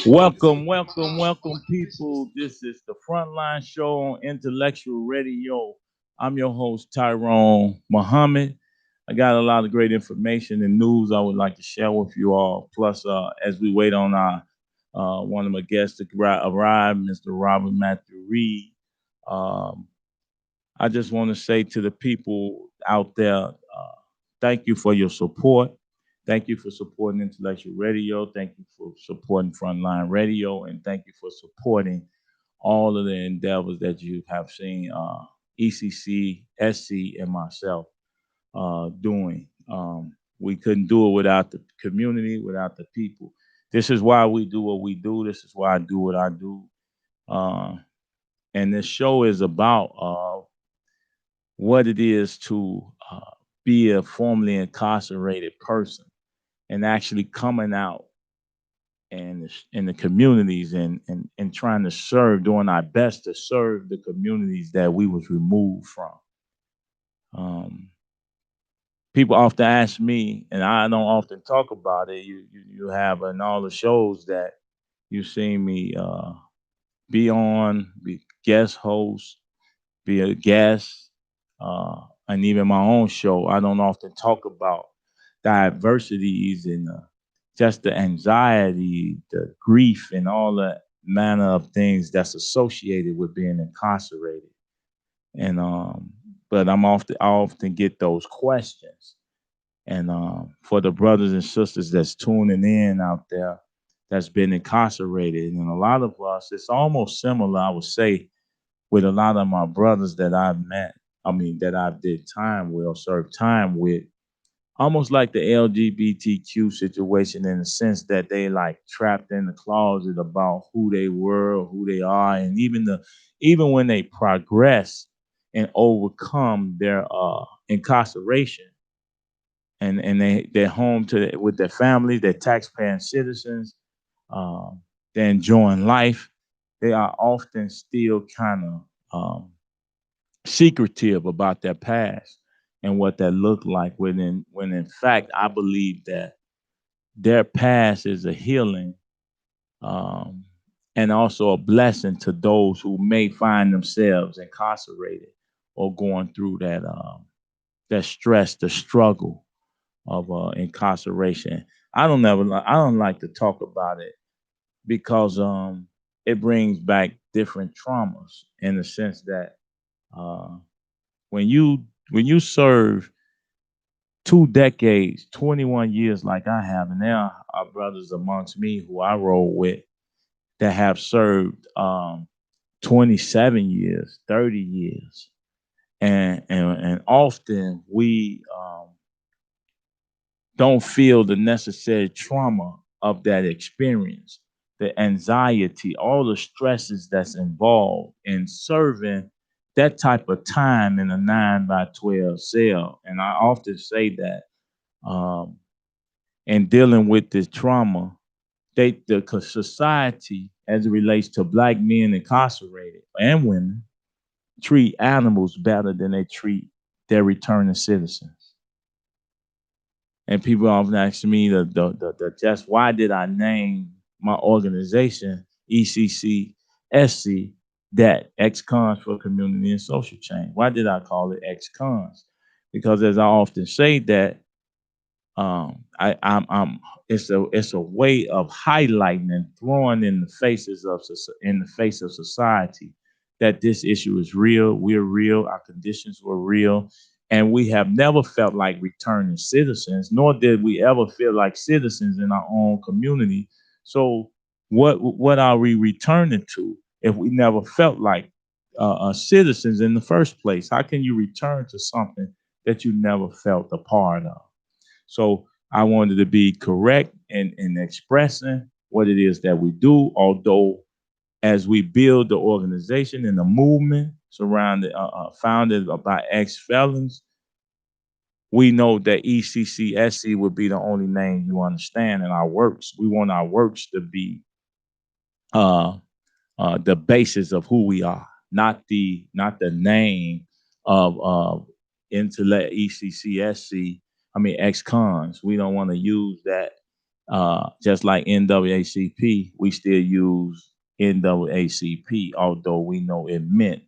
Welcome, people. This is the Frontline show on Intellectual Radio. I'm your host, Tyrone Muhammad. I got a lot of great information and news I would like to share with you all. Plus, as we wait on our one of my guests to arrive, Mr. Robert Matthew Reed. I just want to say to the people out there, thank you for your support. Thank you for supporting Intellectual Radio. Thank you for supporting Frontline Radio. And thank you for supporting all of the endeavors that you have seen ECC, SC, and myself doing. We couldn't do it without the community, without the people. This is why we do what we do. This is why I do what I do. And this show is about what it is to be a formerly incarcerated person and actually coming out and in the communities and trying to serve, doing our best to serve the communities that we was removed from. People often ask me, and I don't often talk about it. You have in all the shows that you've seen me be on, be guest host, be a guest, and even my own show. I don't often talk about the adversities and just the anxiety, the grief, and all the manner of things that's associated with being incarcerated. And but I often get those questions. And for the brothers and sisters that's tuning in out there, that's been incarcerated, and a lot of us, it's almost similar, I would say, with a lot of my brothers that I've met. That I did time with or served time with, almost like the LGBTQ situation in the sense that they like trapped in the closet about who they were or who they are, and even when they progress and overcome their incarceration, and they're home with their families, they're taxpaying citizens, they're enjoying life. They are often still kind of secretive about their past and what that looked like. When in fact, I believe that their past is a healing and also a blessing to those who may find themselves incarcerated or going through that stress, the struggle of incarceration. I don't like to talk about it because it brings back different traumas in the sense that when you serve 2 decades, 21 years like I have, and there are brothers amongst me who I roll with that have served 27 years, 30 years. And often we don't feel the necessary trauma of that experience, the anxiety, all the stresses that's involved in serving that type of time in a 9x12 cell. And I often say that in dealing with this trauma, the society, as it relates to Black men incarcerated and women, treat animals better than they treat their returning citizens. And people often ask me the just why did I name my organization ECC SC, that ex-cons for community and social change? Why did I call it ex-cons? Because as I often say that it's a way of highlighting and throwing in the face of society that this issue is real. We're real. Our conditions were real. And we have never felt like returning citizens, nor did we ever feel like citizens in our own community. So what are we returning to if we never felt like citizens in the first place? How can you return to something that you never felt a part of? So I wanted to be correct in expressing what it is that we do, although as we build the organization and the movement surrounded, founded by ex-felons, we know that ECCSC would be the only name you understand in our works. We want our works to be the basis of who we are, not the name of ECCSC. ex-cons. We don't want to use that. Just like NAACP, we still use NAACP, although we know it meant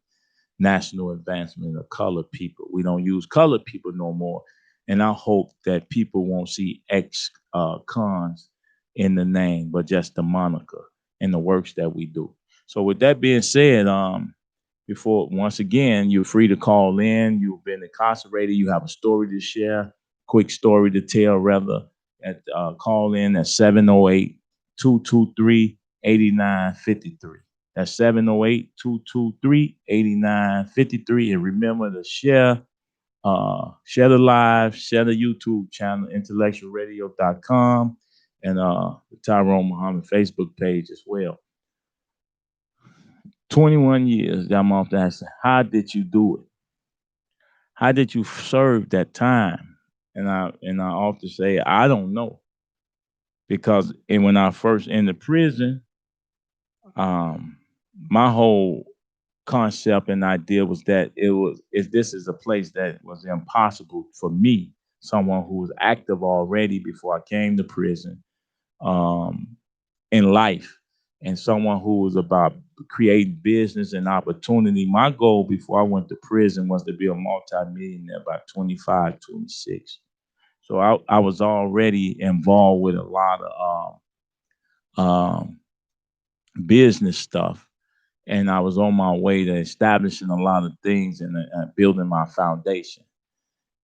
National Advancement of Colored People. We don't use colored people no more. And I hope that people won't see ex-cons in the name, but just the moniker and the works that we do. So with that being said, before once again, you're free to call in. You've been incarcerated. You have a story to share, quick story to tell, rather. At call in at 708-223-8953. That's 708-223-8953. And remember to share the live, share the YouTube channel, IntellectualRadio.com, and the Tyrone Muhammad Facebook page as well. 21 years, I'm off to ask, how did you do it? How did you serve that time? And I often say, I don't know. Because when I first entered prison, my whole concept and idea was that this is a place that was impossible for me, someone who was active already before I came to prison, in life, and someone who was about creating business and opportunity. My goal before I went to prison was to be a multimillionaire by 25, 26. So I was already involved with a lot of business stuff, and I was on my way to establishing a lot of things and building my foundation.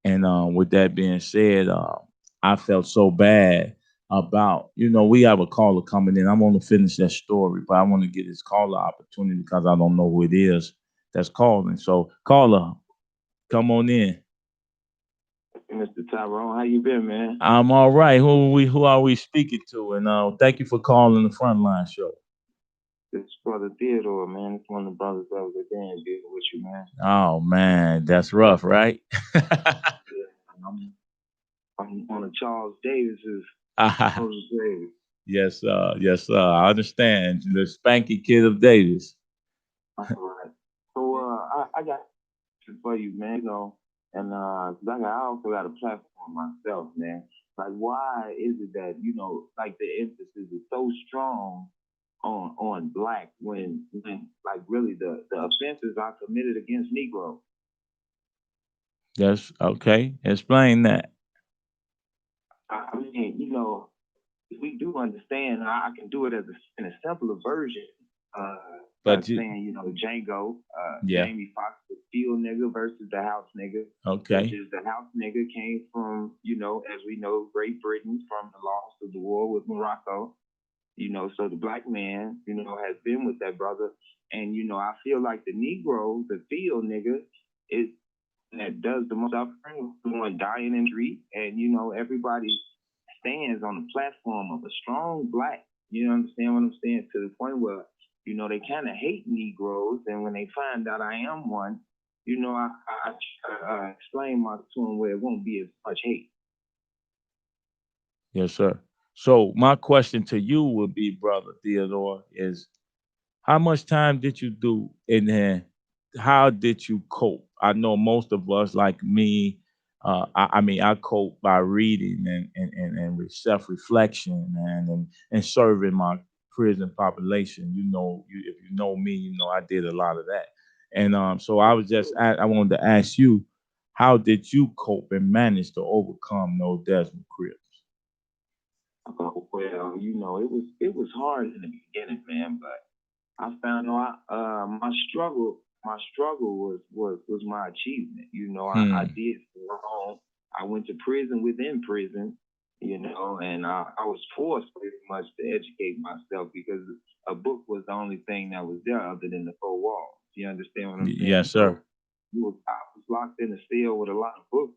And with that being said, I felt so bad about, we have a caller coming in. I want to finish that story, but I want to get this caller opportunity because I don't know who it is that's calling. So, caller, come on in. Mr. Tyrone, how you been, man? I'm all right. Who are we speaking to? And thank you for calling the Frontline show. It's brother Theodore, man. It's one of the brothers that was there and dealing with you, man. Oh man, that's rough, right? Yeah, I'm one of Charles Davis's Davis. Yes, yes, sir. I understand. The Spanky Kid of Davis. All right. So I got for you, man. And I also got a platform myself, man. Like, why is it that like the emphasis is so strong on black when like really the offenses are committed against Negroes? Yes, okay. Explain that. I mean, we do understand. I can do it in a simpler version. Uh, But you, saying, Django, yeah, Jamie Foxx, the field nigga versus the house nigga. okay. Which is the house nigga came from, as we know, Great Britain from the loss of the war with Morocco. So the black man, has been with that brother. And, I feel like the Negro, the field nigga, is that does the most suffering, the one dying in the street. And, everybody stands on the platform of a strong black. You understand what I'm saying? To the point where, they kind of hate Negroes. And when they find out I am one, I explain to them where it won't be as much hate. Yes, sir. So my question to you would be, brother Theodore, is how much time did you do in there? How did you cope? I know most of us, like me, I cope by reading and self-reflection and serving my prison population. If you know me, I did a lot of that. And so I wanted to ask you, how did you cope and manage to overcome those Desmond Crips? Well, it was hard in the beginning, man, but I found out my struggle was my achievement. I did wrong. I went to prison within prison, and I was forced pretty much to educate myself because a book was the only thing that was there other than the four walls. You understand what I'm saying? Yes, sir. I was locked in a cell with a lot of books,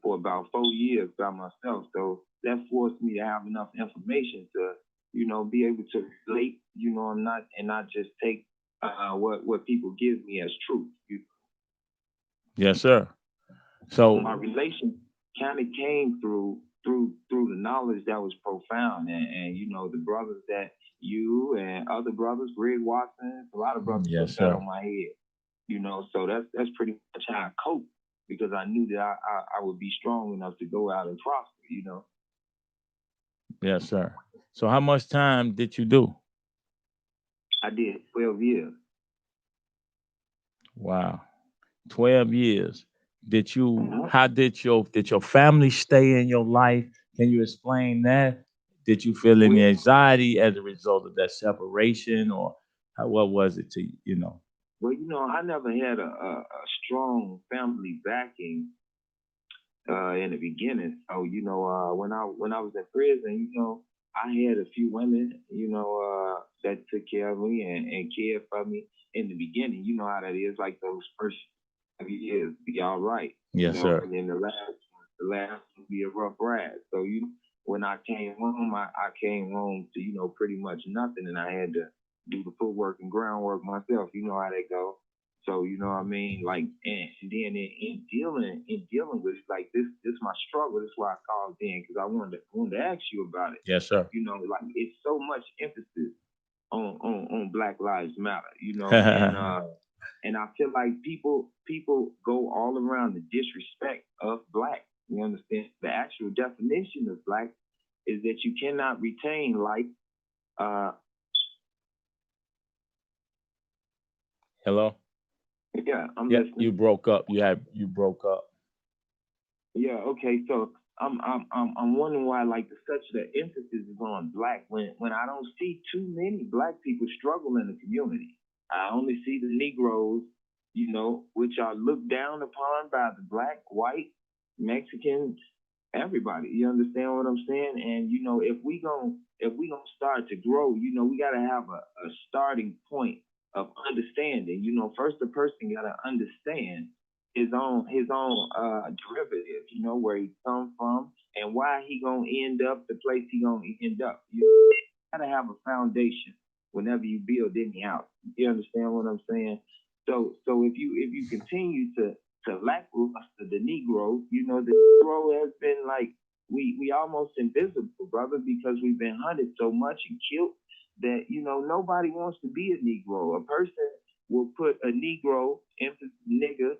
for about 4 years by myself. So that forced me to have enough information to, be able to relate, and not just take what people give me as truth. Yes, sir. So my relation kind of came through the knowledge that was profound, and the brothers that you and other brothers, Greg Watson, a lot of brothers yes, put that sir. on my head. So that's pretty much how I cope. because I knew that I would be strong enough to go out and prosper, Yes, sir. So how much time did you do? I did 12 years. Wow. 12 years. Did you Mhm. how did your family stay in your life? Can you explain that? Did you feel any Well, anxiety as a result of that separation, or what was it to you? well, I never had a strong family backing in the beginning. So when I was in prison, I had a few women, that took care of me and cared for me in the beginning. You know how that is, like those first years be all right, Yes, sir. and then the last will be a rough ride. So when I came home, I came home to pretty much nothing, and I had to do the footwork and groundwork myself. You know how they go. So you know what I mean, like, and then in dealing with like this my struggle. That's why I called in, because I wanted to ask you about it. Yes, sir. Like, it's so much emphasis on Black Lives Matter. And I feel like people go all around the disrespect of black. You understand? The actual definition of black is that you cannot retain life. Uh, Hello? yeah, I'm Yep, listening. you broke up. You broke up. Yeah, okay. So I'm wondering why like such the emphasis is on black when I don't see too many black people struggle in the community. I only see the Negroes, which are looked down upon by the black, white, Mexicans, everybody. You understand what I'm saying? And if we gonna start to grow, we gotta have a starting point of understanding. First the person gotta understand his own derivative, where he come from and why he gonna end up the place he gonna end up. You gotta have a foundation whenever you build any house. You understand what I'm saying? So if you continue to lackluster the Negro, the Negro has been like we almost invisible, brother, because we've been hunted so much and killed that nobody wants to be a Negro. A person will put a Negro, nigga,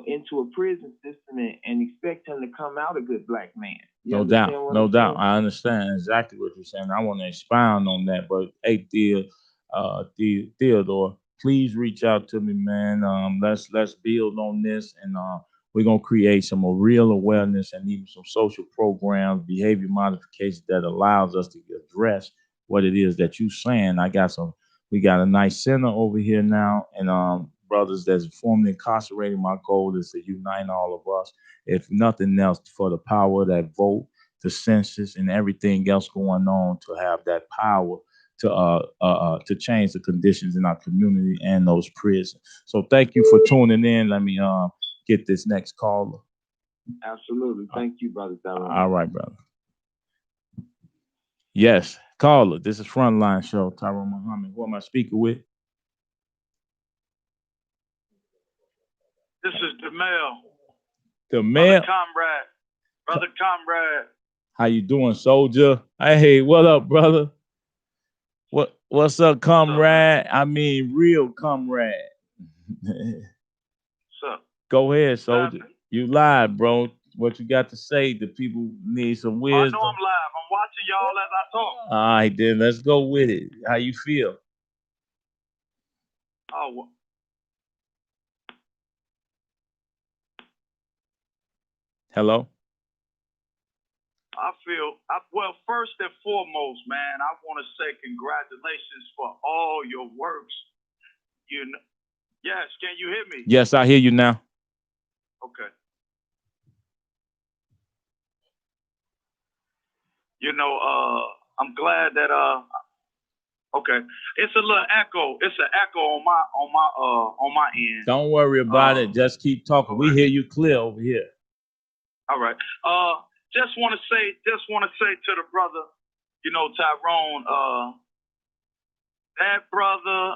into a prison system and expect him to come out a good black man. You No doubt, understand what no I'm doubt. saying? I understand exactly what you're saying. I want to expound on that, but hey, Theodore, please reach out to me, man. Let's build on this, and we're gonna create some real awareness and even some social programs, behavior modifications that allows us to address what it is that you're saying. We got a nice center over here now, and brothers that's formerly incarcerated. My goal is to unite all of us, if nothing else, for the power of that vote, the census, and everything else going on, to have that power to change the conditions in our community and those prisons. So thank you for tuning in. Let me get this next caller. Absolutely. Thank you, brother Tyrone. All right, brother. Yes, caller. This is Frontline Show. Tyrone Muhammad. Who am I speaking with? This is DeMel. DeMel. Brother Comrade. How you doing, soldier? Hey, what up, brother? What's up, comrade? I mean, real comrade. What's up? Go ahead, soldier. You live, bro. What you got to say? The people need some I know wisdom. I'm live. I'm watching y'all as I talk. All right, then let's go with it. How you feel? Oh, Hello? well, first and foremost, man, I want to say congratulations for all your works. Yes, can you hear me? Yes, I hear you now. Okay. I'm glad that okay. It's a little echo. It's an echo on my end. Don't worry about it. Just keep talking. Okay. We hear you clear over here. All right. Just want to say to the brother, Tyrone, that brother,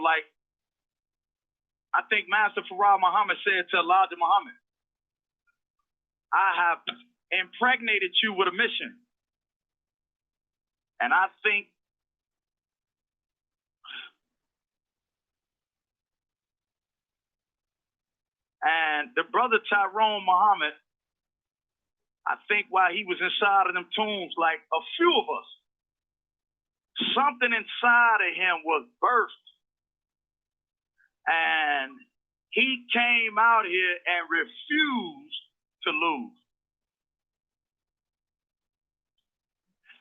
like I think Master Farah Muhammad said to Elijah Muhammad, I have impregnated you with a mission. And I think And the brother Tyrone Muhammad, I think while he was inside of them tombs, like a few of us, something inside of him was birthed. And he came out here and refused to lose.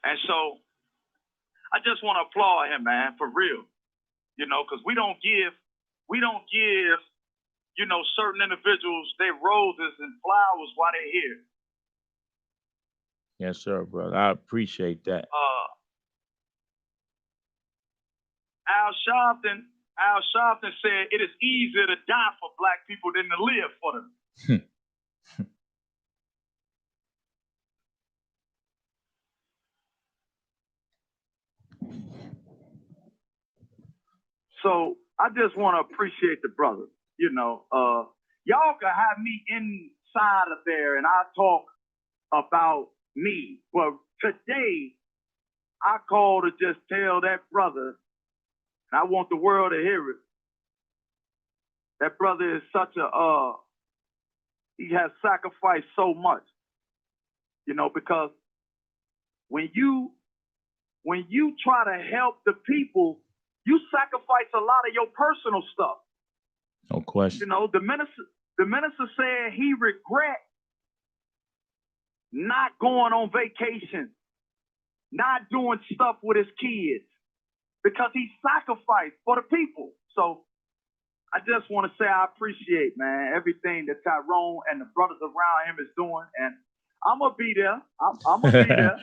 And so I just want to applaud him, man, for real. You know, because we don't give, you know, certain individuals their roses and flowers while they're here. Yes, sir, brother. I appreciate that. Al Sharpton said it is easier to die for black people than to live for them. So I just want to appreciate the brothers. You know, y'all can have me inside of there and I talk about me. But today, I call to just tell that brother, and I want the world to hear it. That brother is such a, he has sacrificed so much, you know, because when you try to help the people, you sacrifice a lot of your personal stuff. No question. You know, the minister said he regret not going on vacation, not doing stuff with his kids, because he sacrificed for the people. So I just want to say I appreciate, man, everything that Tyrone and the brothers around him is doing. And I'm going to be there. I'm going to be there.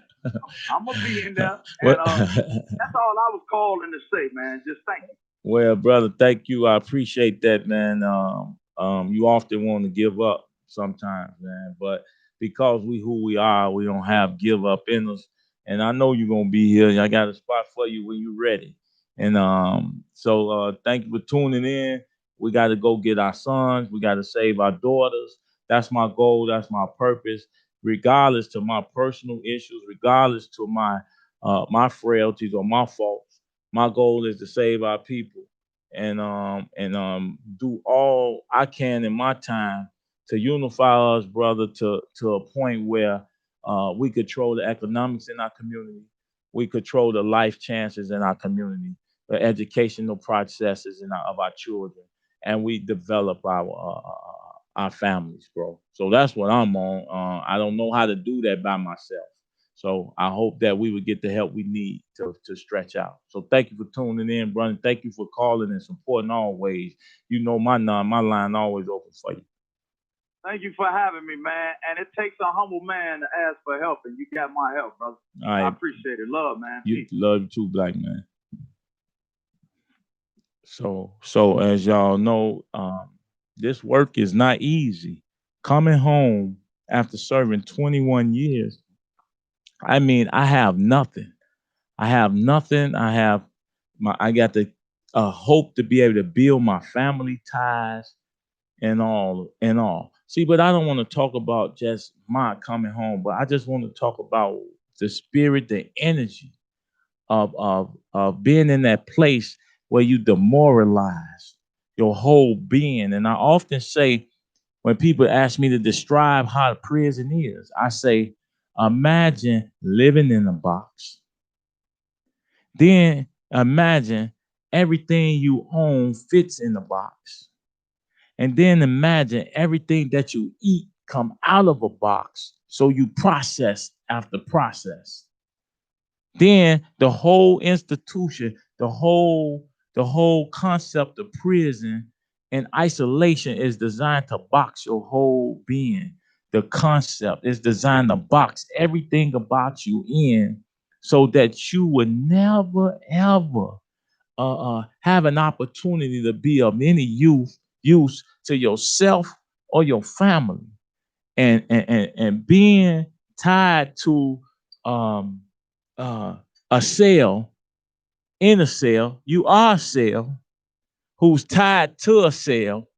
I'm going to be in there. And that's all I was calling to say, man. Just thank you. Well, brother, thank you. I appreciate that, man. You often want to give up sometimes, man. But because we who we are, we don't have give up in us. And I know you're going to be here. I got a spot for you when you're ready. And so thank you for tuning in. We got to go get our sons. We got to save our daughters. That's my goal. That's my purpose. Regardless to my personal issues, regardless to my frailties or my faults, my goal is to save our people and do all I can in my time to unify us, brother, to a point where we control the economics in our community, we control the life chances in our community, the educational processes of our children, and we develop our families, bro. So that's what I'm on. I don't know how to do that by myself. So I hope that we would get the help we need to stretch out. So thank you for tuning in, brother. Thank you for calling and supporting always. You know my line always open for you. Thank you for having me, man. And it takes a humble man to ask for help, and you got my help, brother. All right. I appreciate it. Love, man. Love you too, black man. So as y'all know, this work is not easy. Coming home after serving 21 years, I mean, I have nothing. I have nothing. I got the hope to be able to build my family ties and all. See, but I don't want to talk about just my coming home, but I just want to talk about the spirit, the energy of being in that place where you demoralize your whole being. And I often say, when people ask me to describe how the prison is, I say, imagine living in a box. Then imagine everything you own fits in the box. And then imagine everything that you eat come out of a box. So you process after process. Then the whole institution, the whole concept of prison and isolation is designed to box your whole being. The concept is designed to box everything about you in so that you would never, ever have an opportunity to be of any use to yourself or your family. And being tied to a cell, in a cell, you are a cell who's tied to a cell.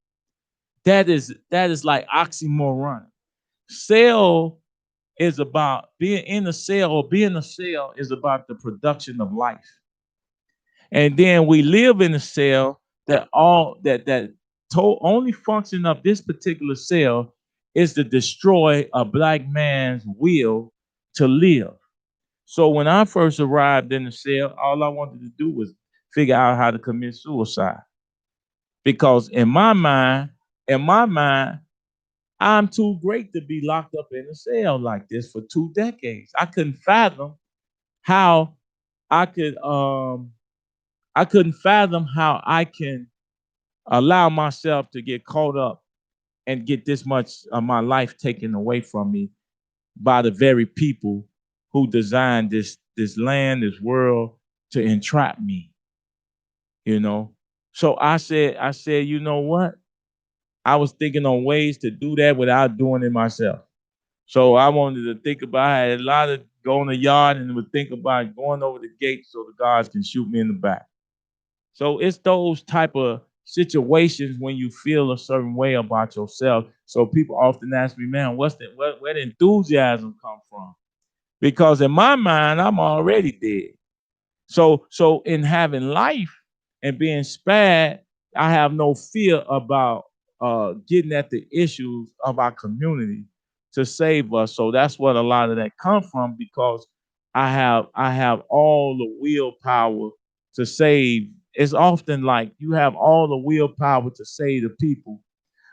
That is like oxymoron. Cell is about being in a cell, or being a cell is about the production of life. And then we live in a cell that only function of this particular cell is to destroy a black man's will to live. So when I first arrived in the cell, all I wanted to do was figure out how to commit suicide. Because in my mind, I'm too great to be locked up in a cell like this for 2 decades. I couldn't fathom how I could I couldn't fathom how I can allow myself to get caught up and get this much of my life taken away from me by the very people who designed this land, this world to entrap me, you know. So I said, you know what? I was thinking on ways to do that without doing it myself. So I wanted to think about, I had a lot of go in the yard and would think about going over the gate so the guards can shoot me in the back. So it's those type of situations when you feel a certain way about yourself. So people often ask me, man, where the enthusiasm come from? Because in my mind, I'm already dead. So in having life and being spared, I have no fear about getting at the issues of our community to save us. So that's what a lot of that come from, because I have all the willpower to save. It's often like you have all the willpower to save the people,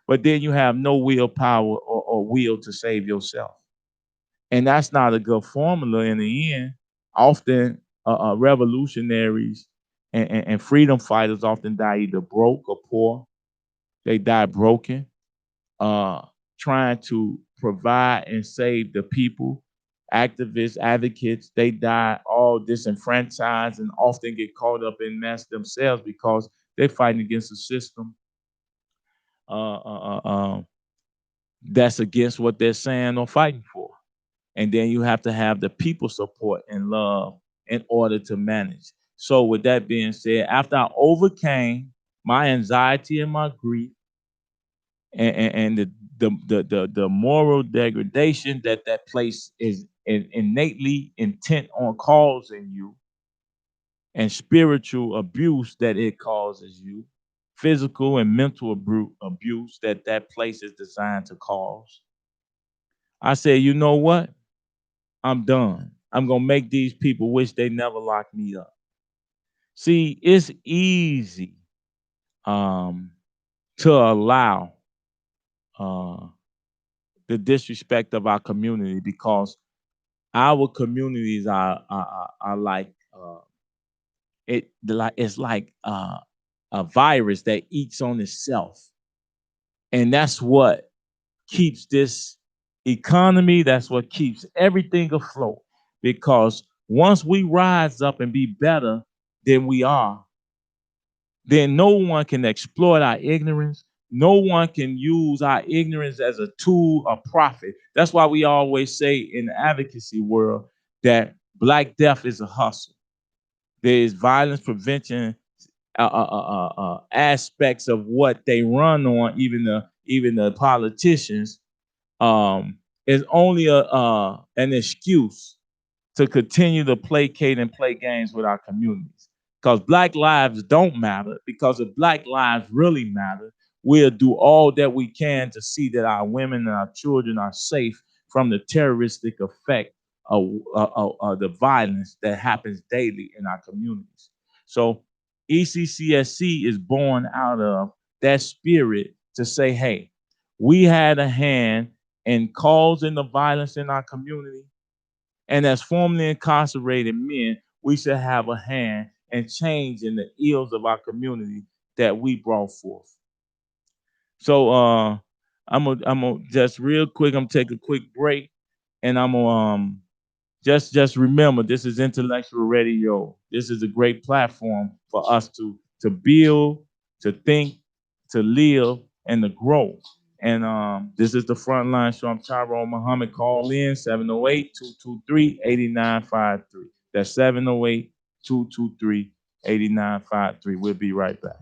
but then you have no willpower or will to save yourself. And that's not a good formula in the end. Often, revolutionaries and freedom fighters often die either broke or poor. They die broken, uh, trying to provide and save the people. Activists, advocates, they die all disenfranchised and often get caught up in mess themselves because they're fighting against a system uh, uh, uh, um, that's against what they're saying or fighting for. And then you have to have the people support and love in order to manage. So with that being said, after I overcame my anxiety and my grief and the moral degradation that place is innately intent on causing you, and spiritual abuse that it causes you, physical and mental abuse that place is designed to cause, I said, you know what? I'm done. I'm gonna make these people wish they never locked me up. See, it's easy um, to allow uh, the disrespect of our community, because our communities are like it's like a virus that eats on itself, and that's what keeps this economy. That's what keeps everything afloat. Because once we rise up and be better than we are, then no one can exploit our ignorance. No one can use our ignorance as a tool of profit. That's why we always say in the advocacy world that Black death is a hustle. There is violence prevention aspects of what they run on, even the politicians, is only an excuse to continue to placate and play games with our communities. Because Black lives don't matter. Because if Black lives really matter, we'll do all that we can to see that our women and our children are safe from the terroristic effect of the violence that happens daily in our communities. So ECCSC is born out of that spirit to say, hey, we had a hand in causing the violence in our community. And as formerly incarcerated men, we should have a hand in changing the ills of our community that we brought forth. So I'm gonna just real quick, I'm gonna take a quick break, and I'm gonna just remember, this is intellectual radio. This is a great platform for us to build, to think, to live, and to grow. And this is the Frontline show. I'm Tyrone Muhammad. Call in 708-223-8953. That's 708-223-8953. We'll be right back.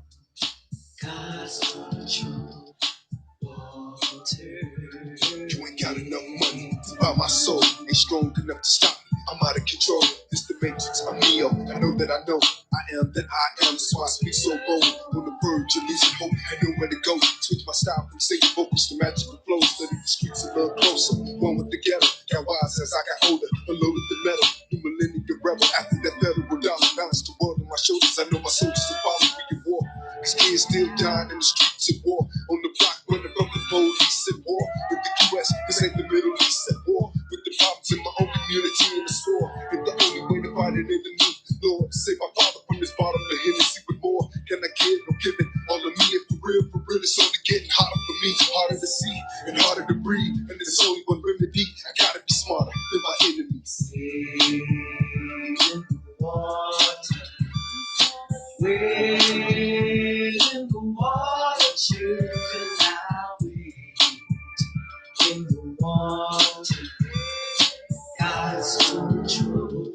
You ain't got enough money to buy my soul. Ain't strong enough to stop me. I'm out of control. It's the matrix, I'm Neo. I know that I know I am that I am. That's why I speak so bold. On the verge of losing hope, I know where to go. Switch my style from safe vocals to magical flows. Study the streets a little closer. One with the ghetto. Got wise as I got older. Unloaded the metal. New millennium rebel. After that federal dollar. Balance the world on my shoulders. I know my soldiers will follow me in war. Cause kids still dying in the streets at war. On the block running from the police at war. With the US, this ain't the Middle East at war. With the problems in my own community in the store. And the only way to fight it in the new Lord. Save my father from this bottom of Hennessy with more. Can I get no giving? All of me and for real, it's only getting hotter for me. Harder to see and harder to breathe. And there's only one remedy. I gotta be smarter than my enemies. In the water, wade in the water, children, now wade in the water. God's control.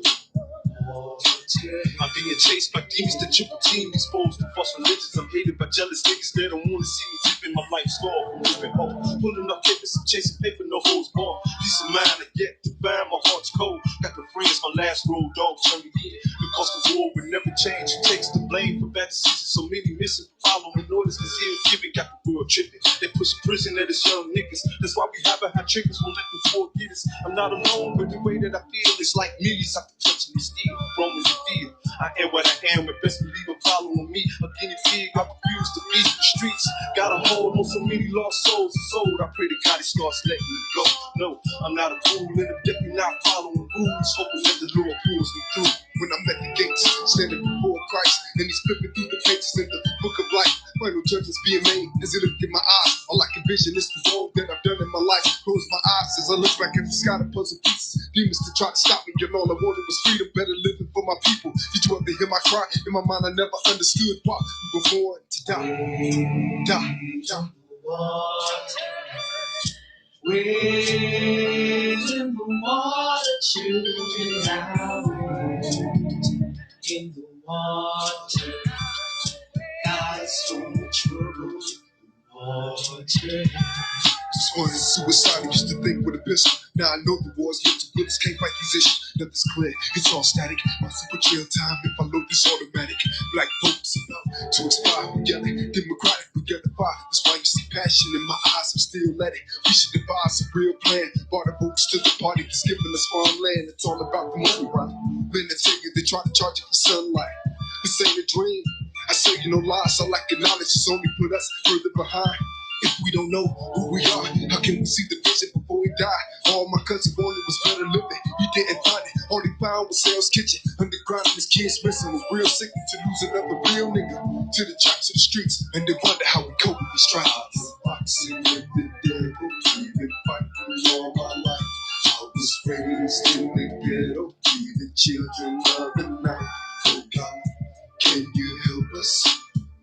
I'm being chased by demons that triple team, exposed to false religions. I'm hated by jealous niggas that don't want to see me tipping my life score from living home. Pulling up papers, I'm chasing paper, no holds barred. Peace of mind, I get to find my heart's cold. Got the friends, my last road dogs turn me in. Because the war would never change. Who takes the blame for bad decisions? So many missing, following orders, cause here giving got the world tripping. They push prison at us young niggas. That's why we having high triggers, won't let them forget us. I'm not alone, but the way that I feel is like millions after touching the steel. From the field, I am what I am, and best believe I'm following me. A guinea pig, I refuse to be the streets. Got a hold on so many lost souls and sold. I pray to God he starts letting me go. No, I'm not a fool, and I'm definitely not following rules. Hoping that the Lord pulls me through. When I'm at the gates, standing before Christ, and he's flipping through the pages in the book of life. Final judgments being made as he look in my eyes. All I can vision is the wrong that I've done in my life. Close my eyes as I look back at the sky to puzzle pieces. Demons to try to stop me, and all I wanted was freedom, better living for my people. Did you ever hear my cry? In my mind, I never understood why we were born to die. Die. Wade in the water, children, now in the water. God's control. Water. Just wanted suicide, I used to think with a pistol. Now I know the war's lit to bullets, can't fight these issues. Nothing's clear, it's all static. My super jail time, if I load this automatic. Black folks about to expire, we yell it. Democratic, we get the fire. That's why you see passion in my eyes, I'm still at it. We should devise a real plan. Brought the votes to the party that's giving us farmland. It's all about the money, right? Then they tell you they try to charge you for sunlight. This ain't a dream. I say you no lies, all I can knowledge is only put us further behind. If we don't know who we are, how can we see the vision before we die? All my cousins wanted was better living. You didn't find it. All they found was Sales Kitchen. Underground and his kids missing. Was real sick to lose another real nigga. To the tracks, to the streets. And they wonder how we cope with these trials. Boxing with the devil. We've been fighting all my life. I was raised in the ghetto. We the children of the night. Oh God, can you help us?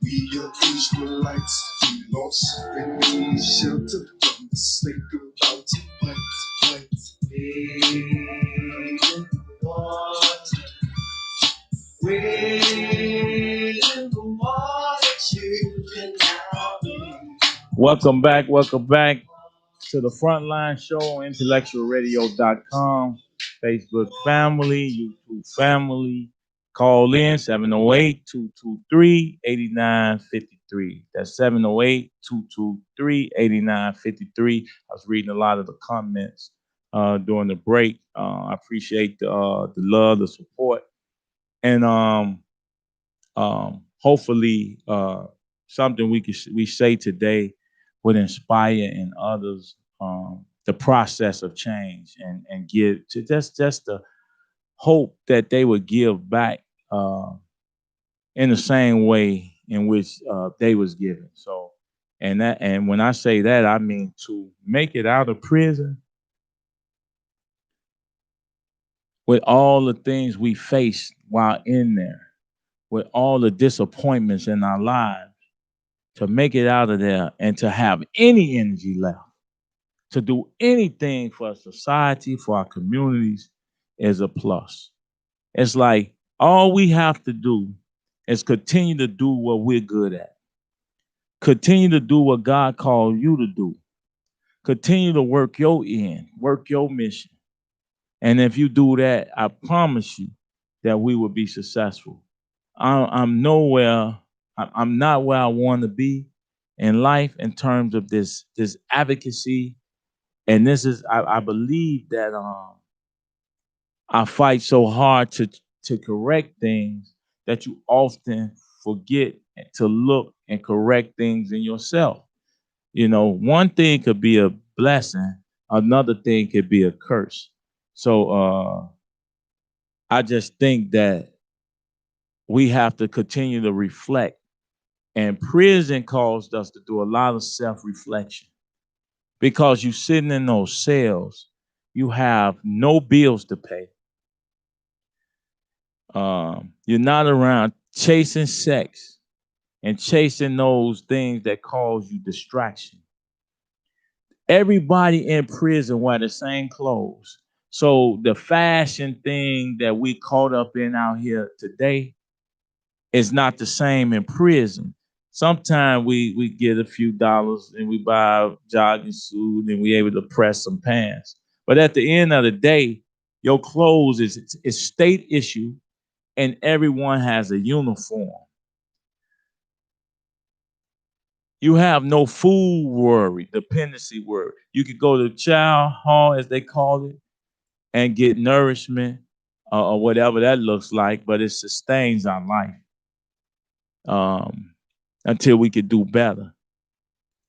We are Israelites, we lost and need shelter from the snake about to bite. Wade in the water, wade in the water, children now. Welcome back to the Frontline show on IntellectualRadio.com, Facebook family, YouTube family. Call in 708-223-8953. That's 708-223-8953. I was reading a lot of the comments during the break. I appreciate the love, the support, and hopefully something we say today would inspire in others the process of change and give to just the hope that they would give back in the same way in which they was given. So, and when I say that, I mean to make it out of prison with all the things we faced while in there, with all the disappointments in our lives, to make it out of there and to have any energy left to do anything for our society, for our communities, is a plus. It's like all we have to do is continue to do what we're good at. Continue to do what God called you to do. Continue to work your end, work your mission. And if you do that, I promise you that we will be successful. I'm nowhere. I'm not where I want to be in life in terms of this advocacy. And this is I believe that I fight so hard to correct things that you often forget to look and correct things in yourself. You know, one thing could be a blessing, another thing could be a curse. So I just think that we have to continue to reflect. And prison caused us to do a lot of self-reflection because you sitting in those cells, you have no bills to pay. You're not around chasing sex and chasing those things that cause you distraction. Everybody in prison wear the same clothes. So the fashion thing that we caught up in out here today is not the same in prison. Sometimes we get a few dollars and we buy a jogging suit and we able to press some pants. But at the end of the day, your clothes is state issue and everyone has a uniform. You have no food worry, dependency worry. You could go to child hall, as they call it, and get nourishment or whatever that looks like, but it sustains our life until we could do better.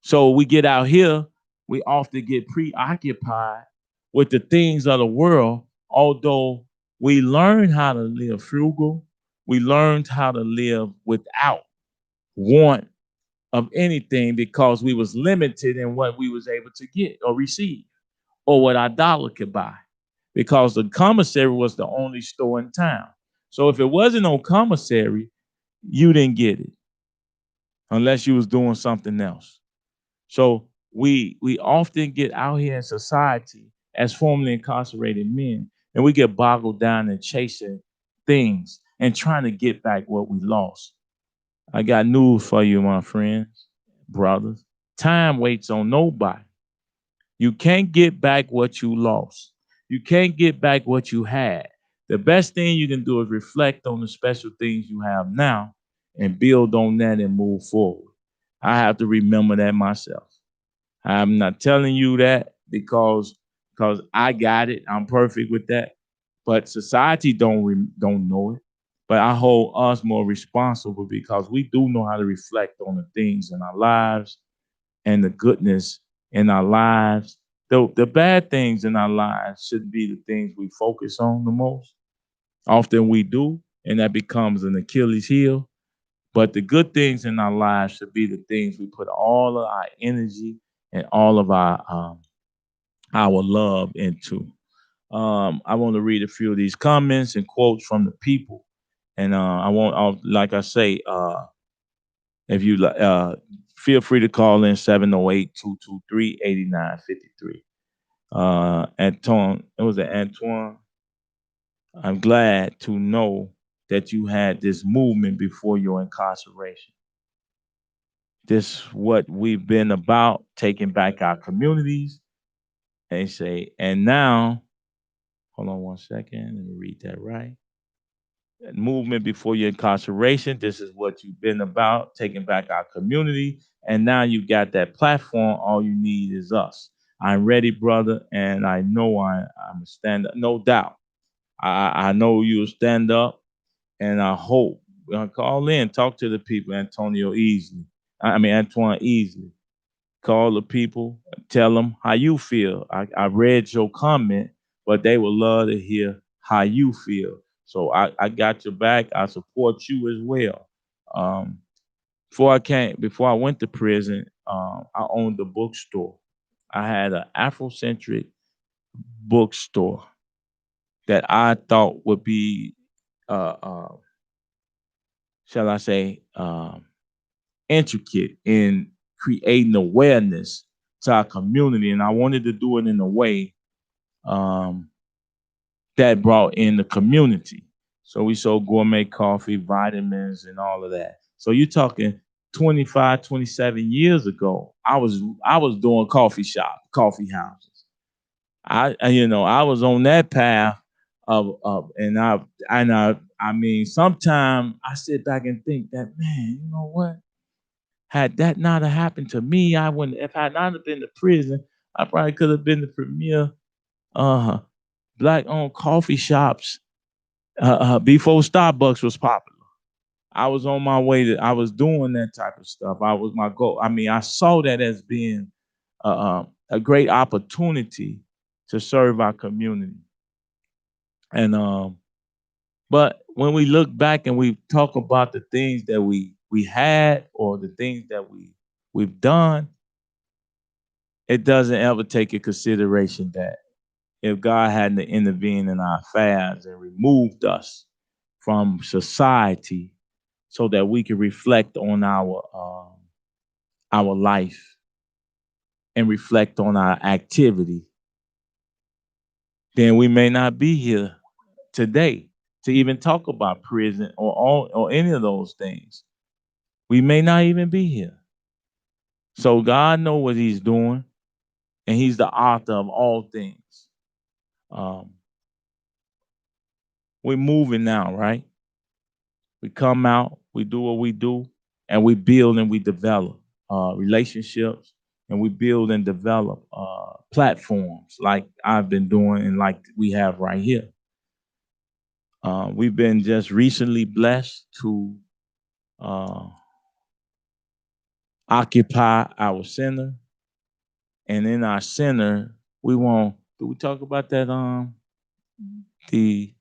So we get out here, we often get preoccupied with the things of the world, although we learn how to live frugal, we learned how to live without want of anything because we was limited in what we was able to get or receive or what our dollar could buy because the commissary was the only store in town. So if it wasn't on commissary, you didn't get it unless you was doing something else. So we often get out here in society as formerly incarcerated men, and we get boggled down in chasing things and trying to get back what we lost. I got news for you, my friends, brothers. Time waits on nobody. You can't get back what you lost. You can't get back what you had. The best thing you can do is reflect on the special things you have now and build on that and move forward. I have to remember that myself. I'm not telling you that because I got it. I'm perfect with that. But society don't know it. But I hold us more responsible because we do know how to reflect on the things in our lives and the goodness in our lives. The bad things in our lives should be the things we focus on the most. Often we do, and that becomes an Achilles heel. But the good things in our lives should be the things we put all of our energy and all of our love into. I want to read a few of these comments and quotes from the people, and like I say, if you feel free to call in 708-223-8953. Antoine, it was Antoine. I'm glad to know that you had this movement before your incarceration. This what we've been about, taking back our communities. They say, and now, hold on one second, let me read that right. Movement before your incarceration. This is what you've been about, taking back our community. And now you got that platform. All you need is us. I'm ready, brother, and I know I'm a stand up, no doubt. I know you'll stand up, and I hope we're gonna call in, talk to the people, Antonio Easley. I mean Antoine Easley. Call the people, tell them how you feel. I read your comment, but they would love to hear how you feel. So I got your back. I support you as well. Um, before I went to prison, I owned a bookstore. I had an Afrocentric bookstore that I thought would be, uh, uh, shall I say, intricate in creating awareness to our community, and I wanted to do it in a way um, that brought in the community. So we sold gourmet coffee, vitamins, and all of that. So you're talking 25, 27 years ago. I was doing coffee houses. I was on that path I mean, sometimes I sit back and think that, man, you know what? Had that not have happened to me, I wouldn't. If I not have been to prison, I probably could have been the premier uh, black-owned coffee shops before Starbucks was popular. I was on my way to. I was doing that type of stuff. I was my goal. I mean, I saw that as being a great opportunity to serve our community. And but when we look back and we talk about the things that we had or the things that we've done, it doesn't ever take into consideration that if God hadn't intervened in our affairs and removed us from society so that we can reflect on our life and reflect on our activity, then we may not be here today to even talk about prison or any of those things. We may not even be here. So God knows what He's doing, and He's the author of all things. Um, we're moving now, right? We come out, we do what we do, and we build and we develop relationships, and we build and develop platforms like I've been doing and like we have right here. We've been just recently blessed to uh, occupy our center, and in our center, we want. Do we talk about that? The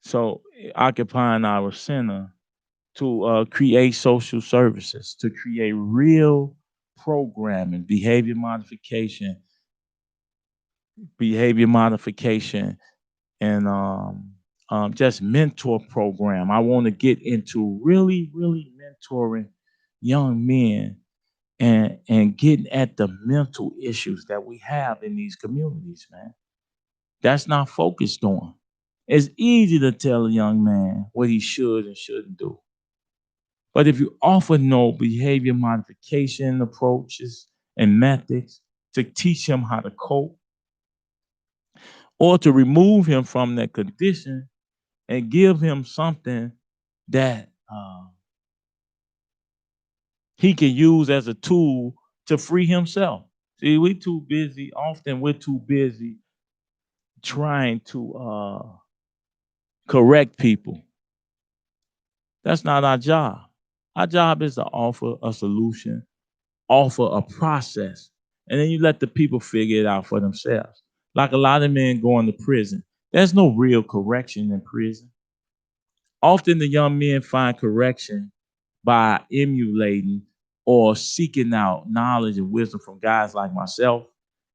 so occupying our center to create social services, to create real programming, behavior modification, and just mentor program. I want to get into really, really mentoring young men and getting at the mental issues that we have in these communities, man. That's not focused on. It's easy to tell a young man what he should and shouldn't do. But if you offer no behavior modification approaches and methods to teach him how to cope or to remove him from that condition and give him something that he can use as a tool to free himself. See, we're too busy trying to correct people. That's not our job. Our job is to offer a solution, offer a process, and then you let the people figure it out for themselves. Like a lot of men going to prison, there's no real correction in prison. Often the young men find correction by emulating or seeking out knowledge and wisdom from guys like myself.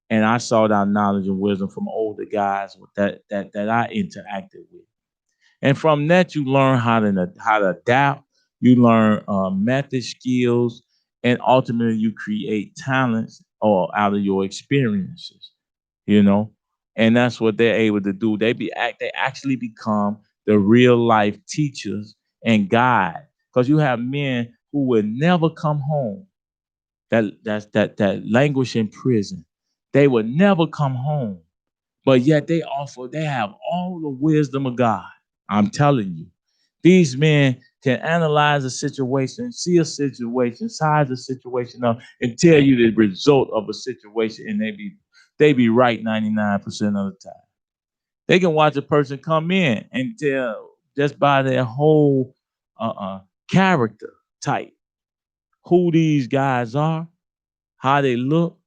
And I sought out knowledge and wisdom from older guys that I interacted with. And from that, you learn how to adapt. You learn method skills, and ultimately, you create talents or out of your experiences. You know, and that's what they're able to do. They actually become the real life teachers and guide. Because you have men who would never come home. That languish in prison. They would never come home, but yet they have all the wisdom of God. I'm telling you, these men can analyze a situation, see a situation, size a situation up, and tell you the result of a situation, and they be right 99% of the time. They can watch a person come in and tell just by their whole character type who these guys are, how they look,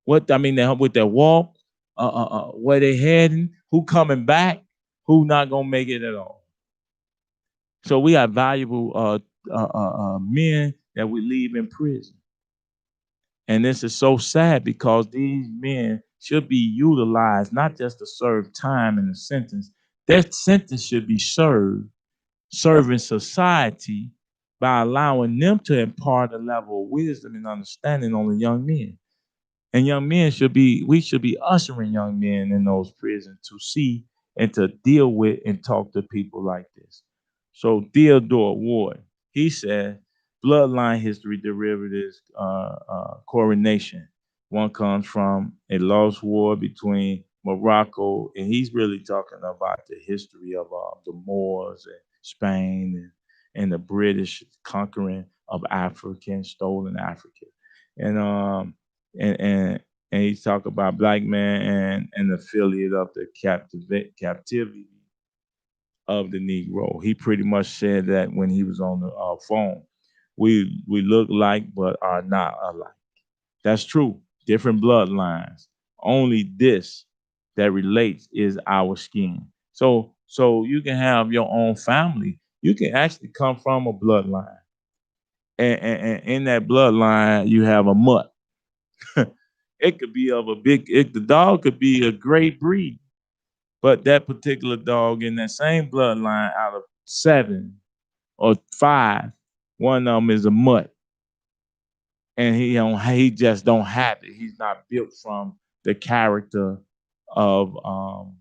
with their walk, where they heading, who coming back, who not gonna make it at all. So we have valuable men that we leave in prison, and this is so sad because these men should be utilized not just to serve time in a sentence. Their sentence should be serving society by allowing them to impart a level of wisdom and understanding on the young men. And we should be ushering young men in those prisons to see and to deal with and talk to people like this. So Theodore Ward, he said, bloodline history derivatives coronation. One comes from a lost war between Morocco, and he's really talking about the history of the Moors and Spain and the British conquering of Africa and stolen Africa, and and and and he's talking about black man and an affiliate of the captivity of the Negro. He pretty much said that when he was on the phone. We look like but are not alike. That's true. Different bloodlines. Only this that relates is our skin. So you can have your own family. You can actually come from a bloodline. And in that bloodline, you have a mutt. It could be of a the dog could be a great breed, but that particular dog in that same bloodline out of 7 or 5, one of them is a mutt. And he just don't have it. He's not built from the character of um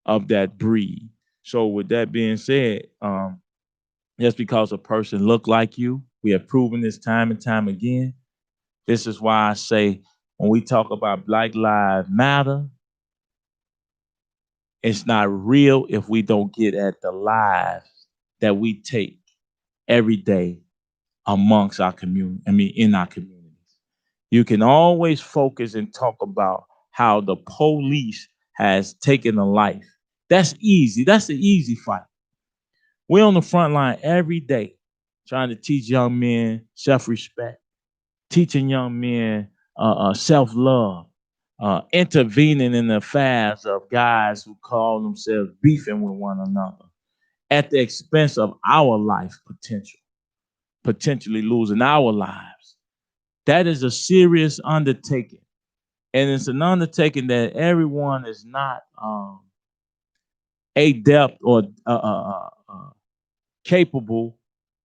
of that breed. So with that being said, just because a person look like you, we have proven this time and time again. This is why I say when we talk about Black Lives Matter, it's not real if we don't get at the lives that we take every day amongst our community. I mean, in our communities. You can always focus and talk about how the police has taken a life. That's easy. That's the easy fight. We're on the front line every day trying to teach young men self-respect, teaching young men self-love, intervening in the affairs of guys who call themselves beefing with one another at the expense of our life potential, potentially losing our lives. That is a serious undertaking. And it's an undertaking that everyone is not adept or capable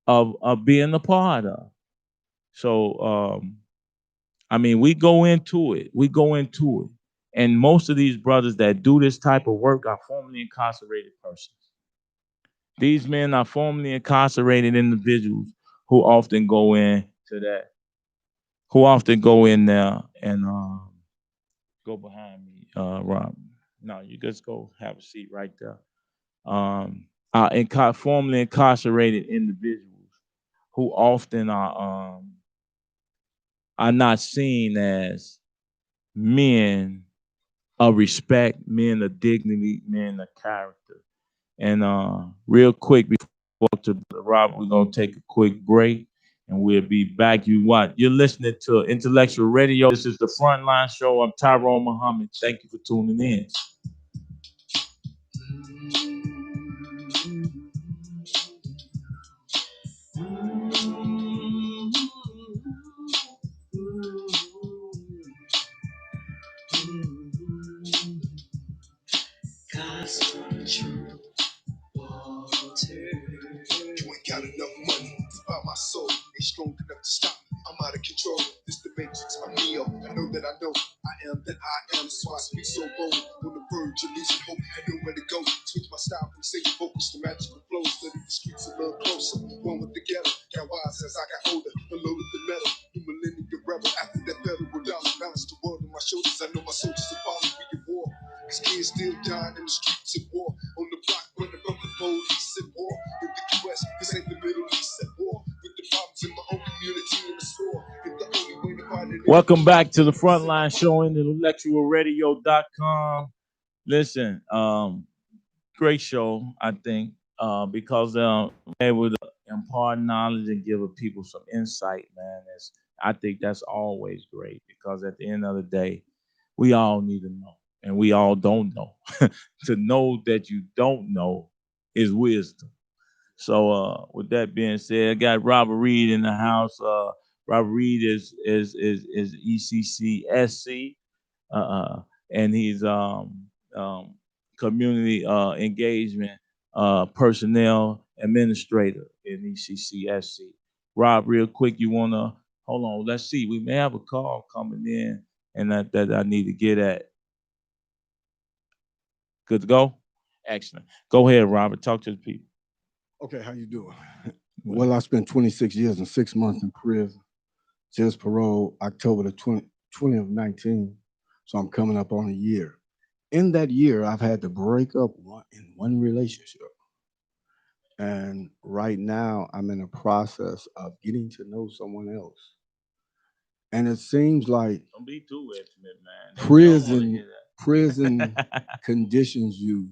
of being a part of. So, I mean, we go into it. We go into it. And most of these brothers that do this type of work are formerly incarcerated persons. These men are formerly incarcerated individuals who often go in to that, who often go in there and go behind me, Rob. No, you just go have a seat right there. Formerly incarcerated individuals who often are not seen as men of respect, men of dignity, men of character. And real quick before to Robert, we're gonna take a quick break and we'll be back. You're listening to Intellectual Radio. This is the Frontline Show. I'm Tyrone Muhammad. Thank you for tuning in. You ain't got enough money to buy my soul. Ain't strong enough to stop me. I'm out of control. This the matrix, I'm Neo. I know that I know. I am that I am. That's why I speak so bold. On the verge of losing hope. I know where to go. Switch my style from singing vocals to magical flows. Study the streets a little closer. One with the ghetto. Got wise as I got older. Unloaded the metal. New millennium rebel. After that federal dollar. Balance the world on my shoulders. I know my soldiers are following me in war. Cause kids still dying in the streets of war. On the block running from the police at war. In the US, this ain't the Middle East at war. With the problems in my own community in the store. If the only way to find it. Welcome back to the Frontline Show, IntellectualRadio.com. Listen, great show, I think, because able to impart knowledge and give people some insight, man. I think that's always great because at the end of the day, we all need to know, and we all don't know. To know that you don't know is wisdom. So, with that being said, I got Robert Reed in the house. Robert Reed is ECCSC, and he's um, community engagement personnel administrator in ECCSC. Rob, real quick, you wanna hold on? Let's see. We may have a call coming in, and that I need to get at. Good to go. Excellent. Go ahead, Robert. Talk to the people. Okay, how you doing? Well, I spent 26 years and 6 months in prison. Just parole October the 2019. So I'm coming up on a year. In that year, I've had to break up in one relationship. And right now, I'm in a process of getting to know someone else. And it seems like Don't be too intimate, man. They don't want to prison hear prison that. conditions you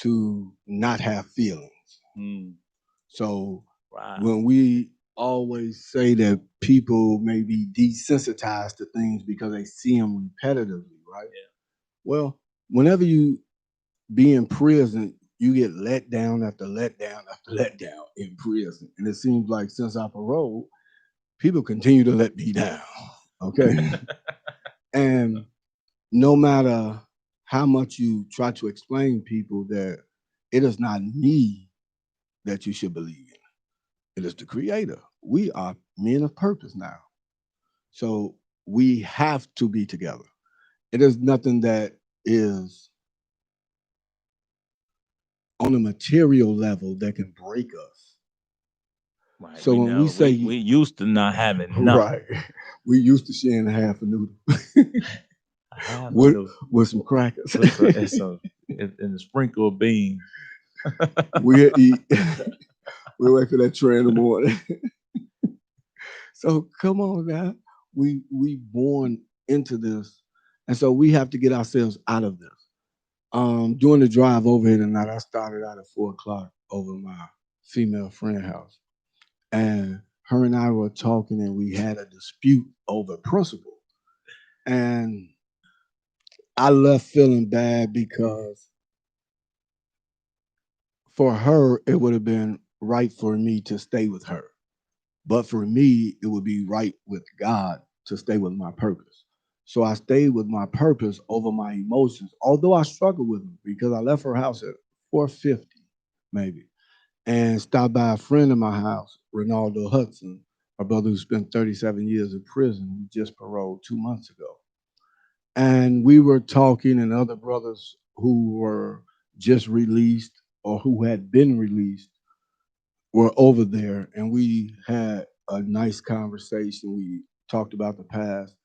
to not have feelings. Mm, So wow. when we always say that people may be desensitized to things because they see them repetitively, right? Yeah. Well, whenever you be in prison, you get let down after let down after let down in prison. And it seems like since I paroled, people continue to let me down. Okay. And no matter how much you try to explain people that it is not me that you should believe in. It is the creator. We are men of purpose now. So we have to be together. It is nothing that is on a material level that can break us. Right. So We when we know we say used to not having nothing. right, we used to sharing a half a noodle I have a with new with some crackers. and a sprinkle of beans. We eat. We wait for that train in the morning. So come on now. We born into this. And so we have to get ourselves out of this. During the drive over here tonight, I started out at 4 o'clock over my female friend house. And her and I were talking and we had a dispute over principle. And I left feeling bad because for her, it would have been right for me to stay with her. But for me, it would be right with God to stay with my purpose. So I stayed with my purpose over my emotions, although I struggled with them because I left her house at 4:50, maybe, and stopped by a friend of my house, Ronaldo Hudson, a brother who spent 37 years in prison, who just paroled 2 months ago. And we were talking, and other brothers who were just released or who had been released were over there, and we had a nice conversation. We talked about the past.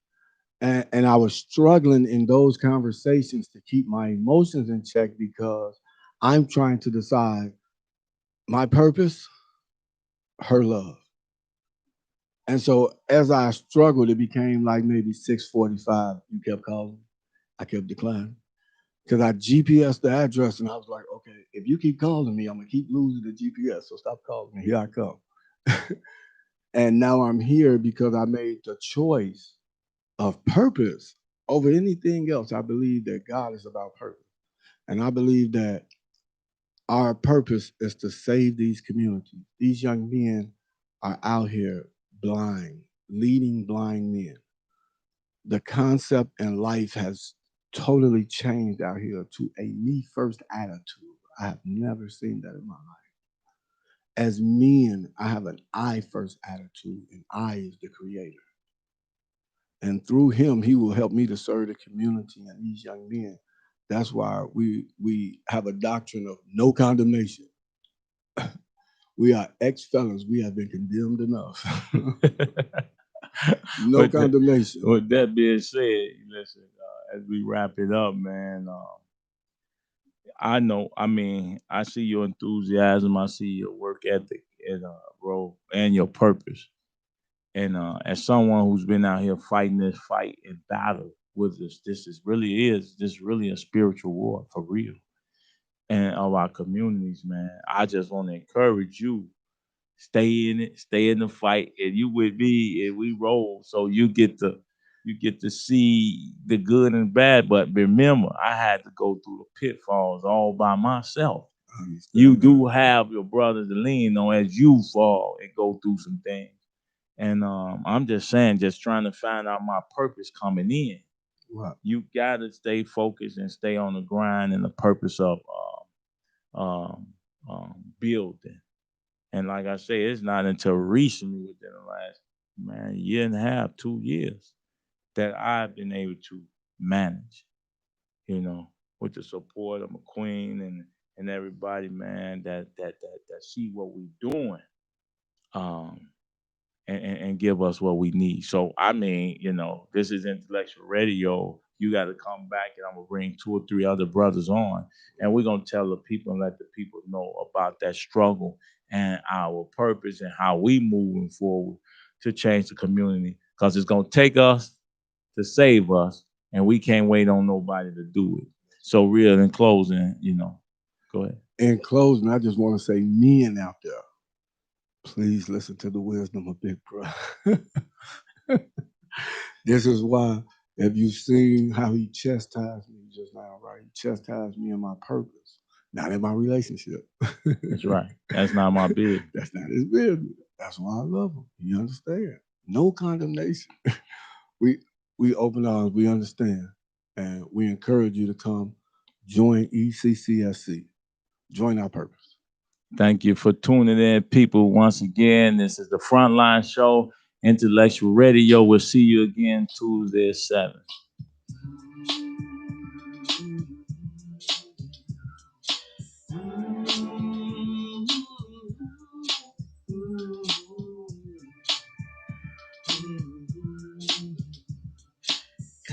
And I was struggling in those conversations to keep my emotions in check because I'm trying to decide my purpose, her love. And so as I struggled, it became like maybe 6:45. You kept calling. I kept declining. Because I GPS the address and I was like, okay, if you keep calling me, I'm gonna keep losing the GPS. So stop calling me. Here I come. And now I'm here because I made the choice of purpose over anything else. I believe that God is about purpose. And I believe that our purpose is to save these communities. These young men are out here blind, leading blind men. The concept in life has totally changed out here to a me first attitude. I have never seen that in my life. As men, I have an I first attitude, and I is the creator. And through him, he will help me to serve the community and these young men. That's why we have a doctrine of no condemnation. We are ex felons. We have been condemned enough. No with, that, condemnation. with that being said, listen, as we wrap it up, man, I know, I mean, I see your enthusiasm, I see your work ethic, and bro, and your purpose. And as someone who's been out here fighting this fight and battle with us, this really a spiritual war for real. And of our communities, man. I just want to encourage you, stay in it, stay in the fight, and you with me, and we roll. So you get to see the good and bad. But remember, I had to go through the pitfalls all by myself. You do have your brothers to lean on as you fall and go through some things. And I'm just saying, just trying to find out my purpose coming in. Right. You gotta stay focused and stay on the grind and the purpose of building. And like I say, it's not until recently, within the last year and a half, 2 years, that I've been able to manage. You know, with the support of McQueen and everybody, man, that see what we're doing. Um, and give us what we need. So I mean, this is intellectual radio. You got to come back, and I'm gonna bring 2 or 3 other brothers on, and we're gonna tell the people and let the people know about that struggle and our purpose and how we moving forward to change the community. Because it's gonna take us to save us, and we can't wait on nobody to do it. So, real in closing, go ahead. In closing, I just want to say, men out there, please listen to the wisdom of Big Bro. This is why, if you've seen how he chastised me just now, right? He chastised me in my purpose, not in my relationship. That's right. That's not my business. That's not his business. That's why I love him. You understand? No condemnation. we open arms. We understand, and we encourage you to come join ECCSC. Join our purpose. Thank you for tuning in, people. Once again, this is the Frontline Show, Intellectual Radio. We'll see you again Tuesday at 7.